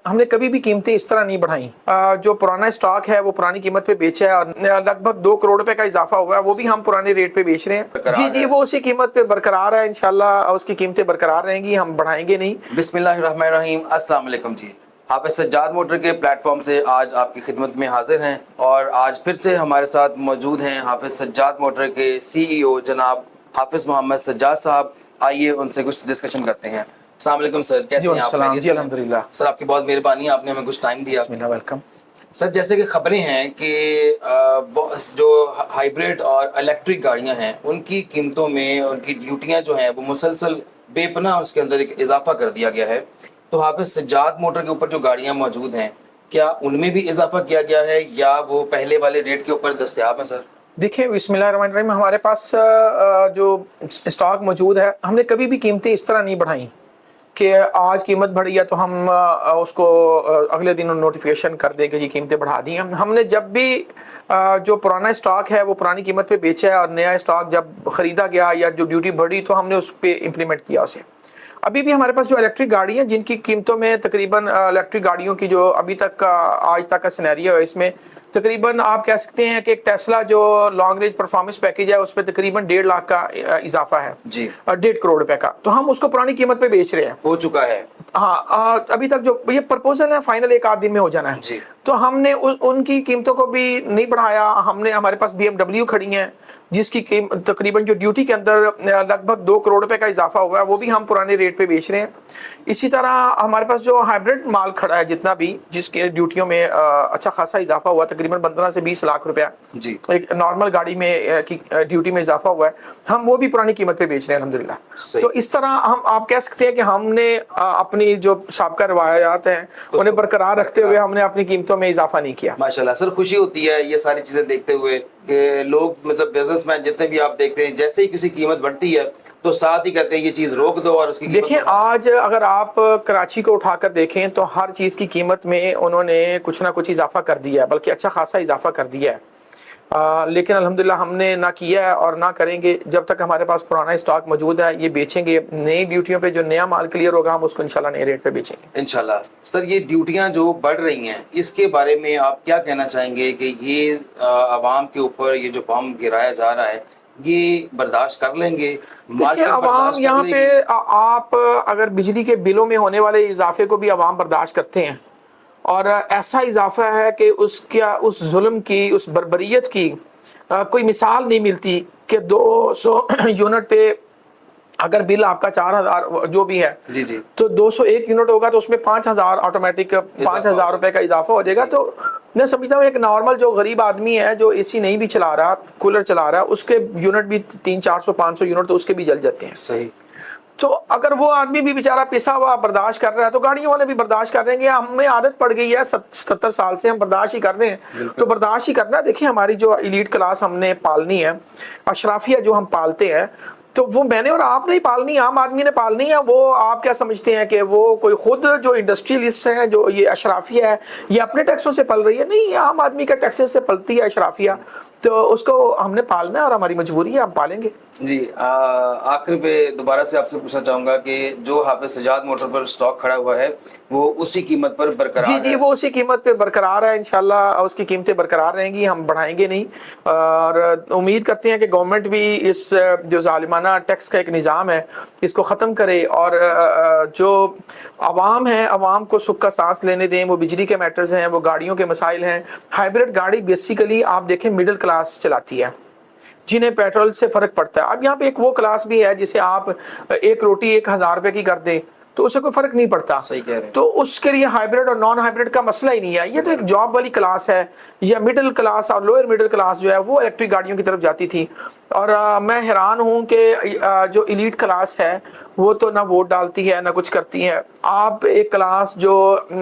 हमने कभी भी कीमतें इस तरह नहीं बढ़ाई। जो पुराना स्टॉक है वो पुरानी कीमत पे बेचा है और लगभग 2 करोड़ रुपए का इजाफा हुआ है, वो भी हम पुराने रेट पे बेच रहे हैं। जी जी, वो उसी कीमत पे बरकरार है, इंशाल्लाह उसकी कीमतें बरकरार रहेंगी, हम बढ़ाएंगे नहीं। बिस्मिल्लाहिर्रहमानिर्रहीम, अस्सलाम वालेकुम जी। हाफिज सज्जाद मोटर के प्लेटफॉर्म से आज आपकी खिदमत में हाजिर हैं और आज फिर से हमारे साथ मौजूद हैं हाफिज सज्जाद मोटर के CEO जनाब हाफिज मोहम्मद सज्जाद साहब। आइए उनसे कुछ डिस्कशन करते हैं। अस्सलाम वालेकुम सर, कैसे हैं आप? जी अल्हम्दुलिल्लाह सर, आपकी बहुत मेहरबानी, आपने हमें कुछ टाइम दिया। बिस्मिल्लाह, वेलकम सर। जैसे कि खबरें हैं कि जो हाइब्रिड और इलेक्ट्रिक गाड़ियां हैं उनकी कीमतों में उनकी ड्यूटियां जो हैं वो मुसलसल बेपनाह उसके अंदर एक इजाफा कर दिया गया है। तो हाफिज सज्जाद मोटर के ऊपर जो गाड़ियां मौजूद हैं, क्या उनमें भी इजाफा किया गया है या वो पहले वाले रेट के ऊपर दस्तयाब है सर? देखिए, बिस्मिल्लाहिर्रहमानिर्रहीम, हमारे पास जो स्टॉक मौजूद है, हमने कभी भी कीमतें इस तरह नहीं बढ़ाई कि आज कीमत बढ़ी है तो हम उसको अगले दिन नोटिफिकेशन कर दें कि ये कीमतें बढ़ा दी। हमने जब भी जो पुराना स्टॉक है वो पुरानी कीमत पे बेचा है और नया स्टॉक जब ख़रीदा गया या जो ड्यूटी बढ़ी तो हमने उस पर इम्प्लीमेंट किया उसे। अभी भी हमारे पास जो इलेक्ट्रिक गाड़ी हैं जिनकी कीमतों में तकरीबन इलेक्ट्रिक गाड़ियों की जो अभी तक का आज तक का सिनेरियो है, इसमें तकरीबन आप कह सकते हैं कि एक टेस्ला जो लॉन्ग रेंज परफॉर्मेंस पैकेज है उस पर तकरीबन 1.5 लाख का इजाफा है जी, 1.5 करोड़ रुपए का। तो हम उसको पुरानी कीमत पे बेच रहे हैं, हो चुका है। हाँ, अभी तक जो ये प्रपोजल है फाइनल 1 आध दिन में हो जाना है जी। तो हमने उनकी कीमतों को भी नहीं बढ़ाया। हमने हमारे पास BMW खड़ी हैं जिसकी तकरीबन जो ड्यूटी के अंदर लगभग 2 करोड़ रुपए का इजाफा हुआ है, वो भी हम पुराने रेट पे बेच रहे हैं। इसी तरह हमारे पास जो हाइब्रिड माल खड़ा है जितना भी, जिसके ड्यूटियों में अच्छा खासा इजाफा हुआ, तकरीबन 15 से 20 लाख रुपया जी एक नॉर्मल गाड़ी में की ड्यूटी में इजाफा हुआ है, हम वो भी पुरानी कीमत पे बेच रहे हैं अल्हम्दुलिल्लाह। तो इस तरह हम आप कह सकते हैं कि हमने अपनी जो साबका रवायात हैं उन्हें बरकरार रखते हुए हमने अपनी कीमतों में इजाफा नहीं किया। माशाल्लाह सर, खुशी होती है ये सारी चीजें देखते हुए कि लोग मतलब बिजनेसमैन जितने भी आप देखते हैं, जैसे ही किसी कीमत बढ़ती है तो साथ ही कहते हैं ये चीज रोक दो और उसकी देखिए, आज अगर आप कराची को उठाकर देखें तो हर चीज की कीमत में उन्होंने कुछ ना कुछ इजाफा कर दिया है, बल्कि अच्छा खासा इजाफा कर दिया है। लेकिन अल्हम्दुलिल्लाह हमने ना किया है और ना करेंगे। जब तक हमारे पास पुराना स्टॉक मौजूद है ये बेचेंगे। नई ड्यूटियों पे जो नया माल क्लियर होगा हम उसको इंशाल्लाह नए रेट पे बेचेंगे इंशाल्लाह। सर, ये ड्यूटियां जो बढ़ रही हैं इसके बारे में आप क्या कहना चाहेंगे कि ये आवाम के ऊपर ये जो बम गिराया जा रहा है ये बर्दाश्त कर लेंगे? देखिए, आवाम यहाँ पे आप अगर बिजली के बिलों में होने वाले इजाफे को भी आवाम बर्दाश्त करते हैं और ऐसा इजाफा है कि उसका उस जुल्म की, उस बर्बरियत की कोई मिसाल नहीं मिलती कि 200 यूनिट पे अगर बिल आपका 4000 जो भी है जी जी, तो 201 यूनिट होगा तो उसमें 5000 ऑटोमेटिक 5000 रुपए का इजाफा हो जाएगा। तो मैं समझता हूँ एक नॉर्मल जो गरीब आदमी है जो AC नहीं भी चला रहा, कूलर चला रहा है, उसके यूनिट भी 300-400-500 यूनिट तो उसके भी जल जाते हैं। सही। तो अगर वो आदमी भी बेचारा पिसा हुआ बर्दाश्त कर रहा है तो गाड़ियों वाले भी बर्दाश्त कर रहे हैं। हमें आदत पड़ गई है 77 साल से हम बर्दाश्त ही कर रहे हैं, तो बर्दाश्त ही करना है। देखिए, हमारी जो एलीट क्लास हमने पालनी है, अशराफिया जो हम पालते हैं, तो वो मैंने और आपने ही पालनी, आम आदमी ने पालनी है। वो आप क्या समझते हैं कि वो कोई खुद जो इंडस्ट्रियलिस्ट हैं, जो ये अशराफिया है, ये अपने टैक्सों से पल रही है? नहीं, आम आदमी का टैक्सेस से पलती है अशराफिया। तो उसको हमने पालना है और हमारी मजबूरी है, हम पालेंगे जी। आखिर पे दोबारा से आपसे पूछना चाहूंगा कि जो हाफिज सज्जाद मोटर पर स्टॉक खड़ा हुआ है वो उसी कीमत पर बरकरार जी जी, वो उसी कीमत पे बरकरार है, इंशाल्लाह उसकी कीमतें बरकरार रहेंगी, हम बढ़ाएंगे नहीं। और उम्मीद करते हैं कि गवर्नमेंट भी इस जो जालिमाना टैक्स का एक निज़ाम है इसको ख़त्म करे और जो आवाम है आवाम को सुख का सांस लेने दें। वो बिजली के मैटर्स हैं, वो गाड़ियों के मसाइल हैं। हाइब्रिड गाड़ी बेसिकली आप देखें मिडिल क्लास चलाती है जिन्हें पेट्रोल से फ़र्क पड़ता है। अब यहाँ पे एक वो क्लास भी है जिसे आप एक रोटी 1000 रुपए की कर दें तो उसे कोई फर्क नहीं पड़ता। सही कह रहे हैं। तो उसके लिए हाइब्रिड और नॉन हाइब्रिड का मसला ही नहीं है। ये तो एक जॉब वाली क्लास है, या मिडिल क्लास और लोअर मिडिल क्लास जो है वो इलेक्ट्रिक गाड़ियों की तरफ जाती थी। और मैं हैरान हूँ कि जो एलीट क्लास है वो तो ना वोट डालती है ना कुछ करती है। आप एक क्लास जो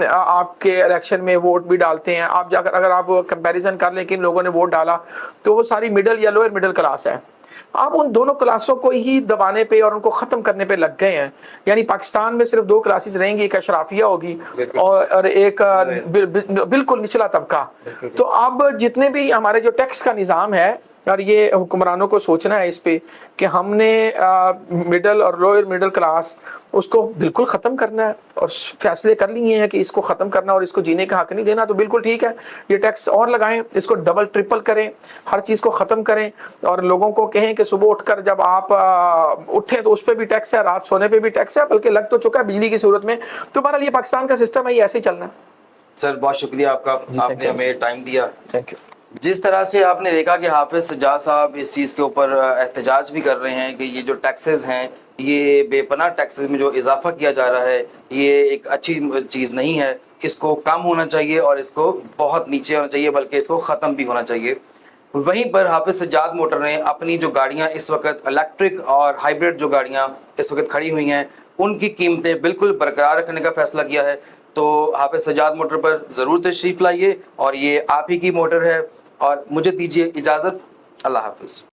आपके इलेक्शन में वोट भी डालते हैं, आप जाकर अगर आप कंपैरिजन कर लें किन लोगों ने वोट डाला तो वो सारी मिडिल या लोअर मिडिल क्लास है। आप उन दोनों क्लासों को ही दबाने पे और उनको ख़त्म करने पे लग गए हैं। यानी पाकिस्तान में सिर्फ 2 क्लासेस रहेंगी, एक अशराफिया होगी और एक बिल्कुल निचला तबका। तो अब जितने भी हमारे जो टैक्स का निज़ाम है اور یہ حکمرانوں کو سوچنا ہے اس پہ کہ ہم نے مڈل اور لوئر مڈل کلاس اس کو بالکل ختم کرنا ہے اور فیصلے کر لیے ہیں کہ اس کو ختم کرنا اور اس کو جینے کا حق نہیں دینا، تو بالکل ٹھیک ہے، یہ ٹیکس اور لگائیں، اس کو ڈبل ٹرپل کریں، ہر چیز کو ختم کریں، اور لوگوں کو کہیں کہ صبح اٹھ کر جب آپ اٹھیں تو اس پہ بھی ٹیکس ہے، رات سونے پہ بھی ٹیکس ہے، بلکہ لگ تو چکا ہے بجلی کی صورت میں۔ تو بہرحال یہ پاکستان کا سسٹم ہے، یہ ایسے ہی چلنا ہے۔ سر بہت شکریہ آپ کا، آپ نے ہمیں ٹائم دیا۔ Thank you. جس طرح سے آپ نے دیکھا کہ حافظ سجاد صاحب اس چیز کے اوپر احتجاج بھی کر رہے ہیں کہ یہ جو ٹیکسز ہیں، یہ بے پناہ ٹیکسز میں جو اضافہ کیا جا رہا ہے، یہ ایک اچھی چیز نہیں ہے، اس کو کم ہونا چاہیے اور اس کو بہت نیچے ہونا چاہیے، بلکہ اس کو ختم بھی ہونا چاہیے۔ وہیں پر حافظ سجاد موٹر نے اپنی جو گاڑیاں اس وقت الیکٹرک اور ہائیبرڈ جو گاڑیاں اس وقت کھڑی ہوئی ہیں، ان کی قیمتیں بالکل برقرار رکھنے کا فیصلہ کیا ہے۔ تو حافظ سجاد موٹر پر ضرور تشریف لائیے، اور یہ آپ ہی کی موٹر ہے، اور مجھے دیجیے اجازت، اللہ حافظ۔